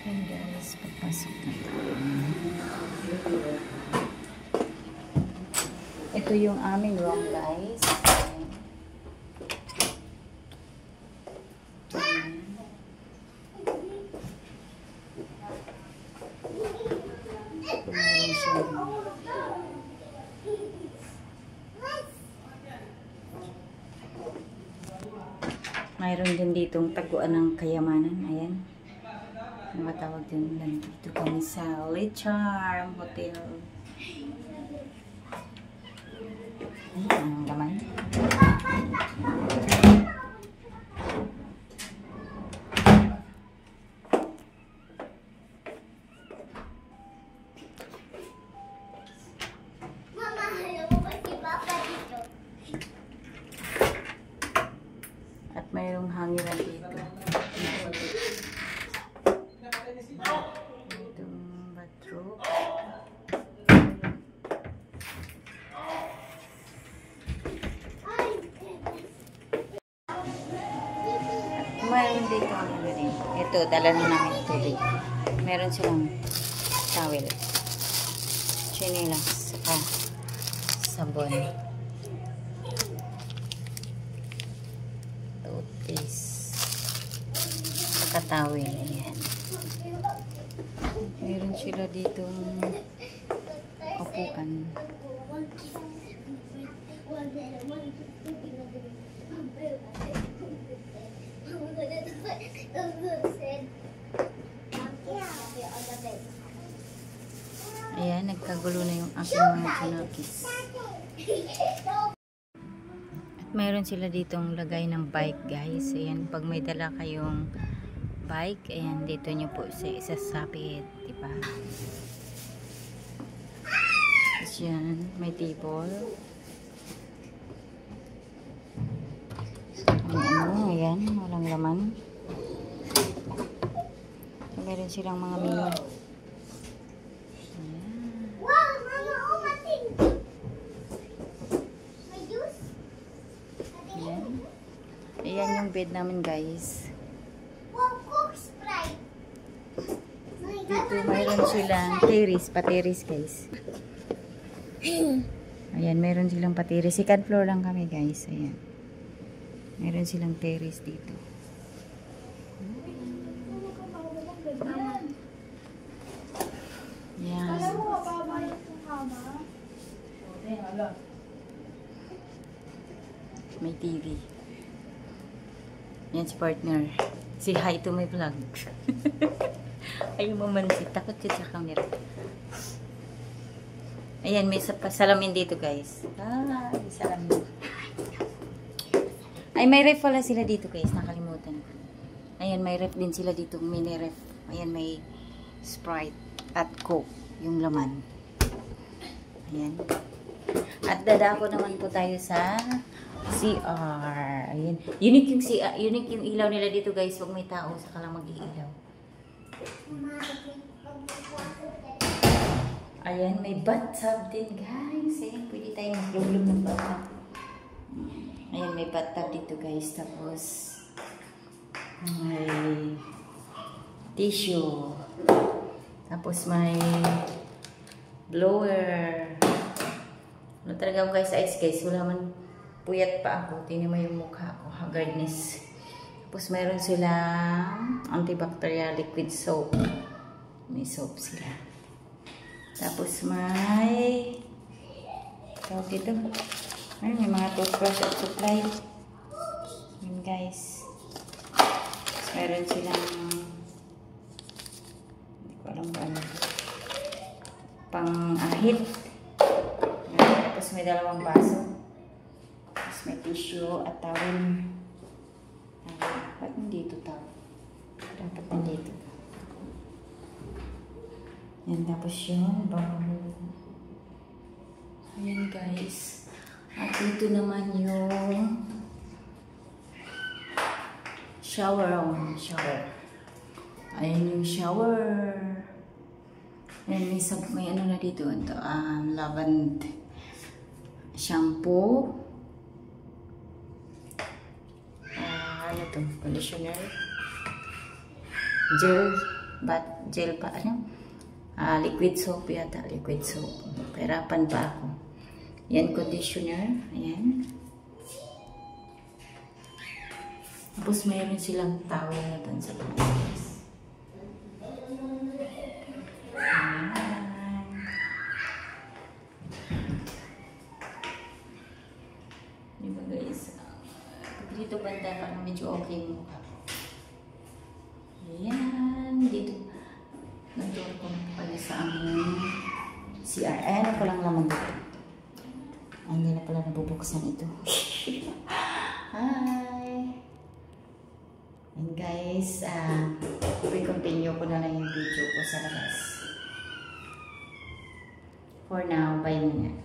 Ayan guys, papasok na tayo. Ito yung aming room guys. Mayroon din ditong taguan ng kayamanan. Ayan. Ang matawag din. Nandito kami sa Le Charm Hotel. Anong laman? At mayroong hangiran dito. Itong bathroom. At mayroon dito ang rin. Ito, dala na namin tubig. Meron silang towel. Chinelas. Saka sabon. Katawin. Ayan. Meron sila ditong upuan. Ayan, nagkagulo na yung aking mga chinokis. At meron sila ditong lagay ng bike guys. Ayan, pag may dala kayong bike, ayan, dito nyo po isasapit, diba? Tapos yan, may table. Ayan, walang laman. So, meron silang mga menu. Wow, mama, umating! May juice? Ayan. Ayan yung bed namin guys. Dito mayroon silang terrace, pa-terrace guys. Ayan, meron silang pa-terrace. Second floor lang kami guys. Ayan. Meron silang terrace dito. Ayan. May TV. Ayan si partner. Say hi to my vlog. Ayaw mo mansit. Takot ka sa camera. Ayan, may salamin dito guys. Ah, may salamin. Ay, may ref pala sila dito guys. Nakalimutan ko. Ayan, may ref din sila dito. Mini ref. Ayan, may Sprite at Coke. Yung laman. Ayan. At dadako naman po tayo sa CR. Ayan. Unique yung CR. Unique yung ilaw nila dito guys. Huwag may tao. Saka lang mag-iilaw. Ayan, may bathtub din guys. Ayan, pwede tayong maglulog ng bathtub. Ayan, may bathtub dito guys. Tapos may tissue. Tapos may blower. Ano talaga guys, ice guys. Wala man, puyat pa ako. Tingnan mo yung mukha ko. Haggardness. Tapos mayroon silang antibacterial liquid soap. May soap sila. Tapos may tawag dito. Ay, may mga toothbrush at supply. Yun guys. Tapos meron silang hindi ko alam ba ano. Pang-ahit. Tapos may dalawang baso. Tapos may tissue at towel. Ba't nandito tao? Dapat nandito. Yan, tapos yun. Ayan guys. At dito naman yung shower room. Shower. Ayan yung shower. Ayan, may ano na dito. Ito, lavender shampoo. Ano to? Conditioner. Gel. But gel pa, liquid soap yata, liquid soap. Pahirapan pa ako. Yan, conditioner. Ayan. Tapos mayroon silang towel na dun sa labas. Diba guys? Dito banda parang medyo okay mo. Ayan. Dito. Nag-door ko pala sa aming CR. Ayan na palang laman dito. Hindi na pala nabubuksan ito. Hi! And guys, i-continue ko na lang yung video ko sa labas. For now, bye muna.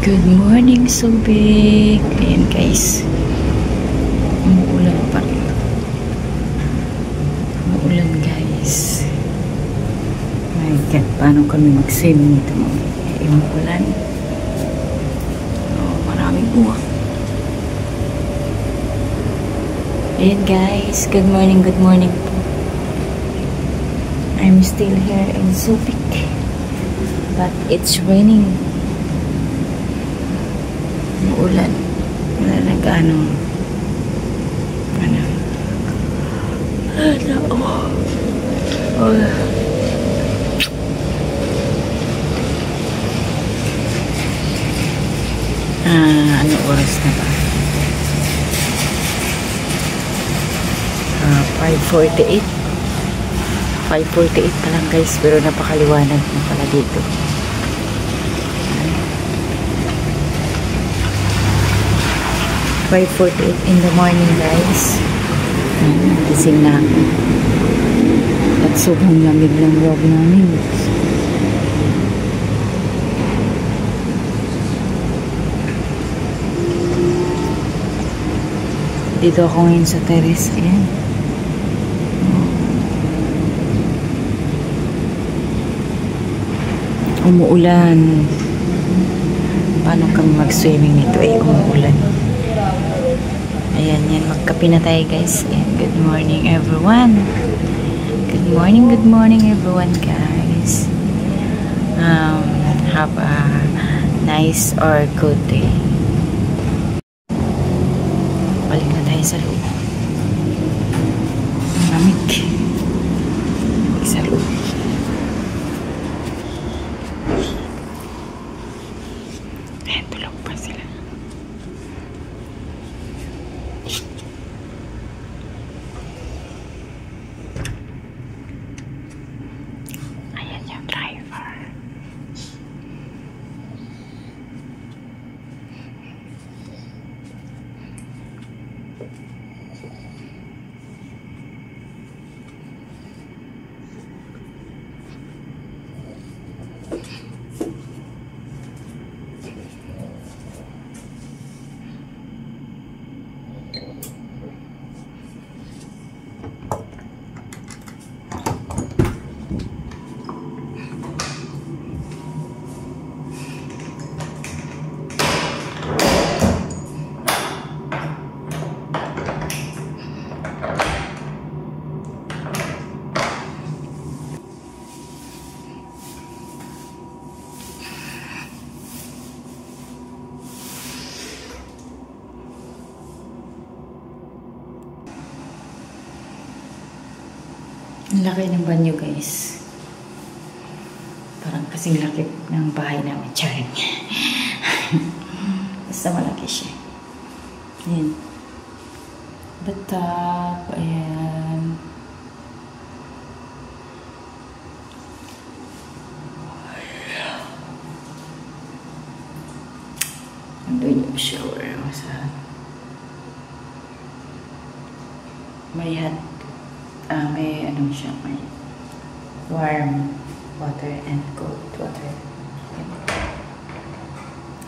Good morning, Subic. Ayan guys. Umuulan pa rin. Umuulan guys. My God, paano kami mag-swimming nito mo? Umuulan. Oh, maraming buwak. Ayan guys. Good morning po. I'm still here in Subic. But it's raining. Ulan. Wala nag-ano. Ano oras na ba? 5:48. 5:48 pa lang guys, pero napakaliwanag na pala dito. 5:48 in the morning guys. Gising na ako. At sobrang lamig ng loob namin. Dito ako ngayon sa terrace. Ayan. Umuulan. Paano kami mag-swimming nito? Umuulan. Ayan, yan. Magkape na tayo, guys. Ayan. Good morning, everyone. Good morning, everyone, guys. Have a nice or good day. Balik na tayo sa loob. Lamig. Sa loob. Ayan, tulog pa sila. Ang laki ng banyo, guys. Parang kasing laki ng bahay namin. Charing. Basta malaki siya. Ayan. The top. Ayan. Doon yung shower sa may may ano siya, may warm water and cold water.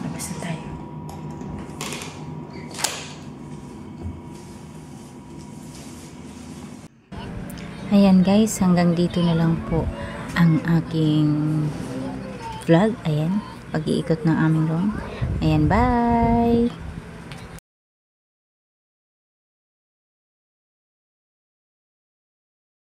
Labas na tayo. Ayan guys, hanggang dito na lang po ang aking vlog. Ayan, pag-iikot ng aming room. Ayan, bye!